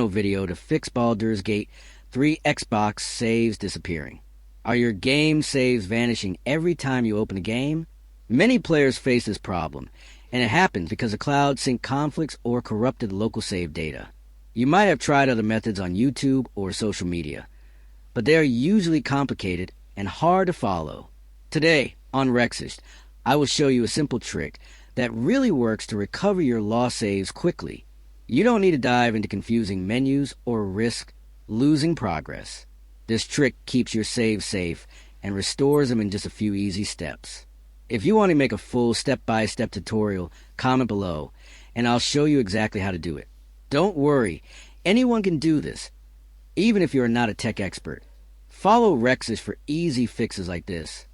Video to fix Baldur's Gate 3 Xbox saves disappearing. Are your game saves vanishing every time you open a game? Many players face this problem, and it happens because of cloud sync conflicts or corrupted local save data. You might have tried other methods on YouTube or social media, but they are usually complicated and hard to follow. Today, on Rexist, I will show you a simple trick that really works to recover your lost saves quickly. You don't need to dive into confusing menus or risk losing progress. This trick keeps your saves safe and restores them in just a few easy steps. If you want to make a full step-by-step tutorial, comment below, and I'll show you exactly how to do it. Don't worry, anyone can do this, even if you're not a tech expert. Follow Rexist for easy fixes like this.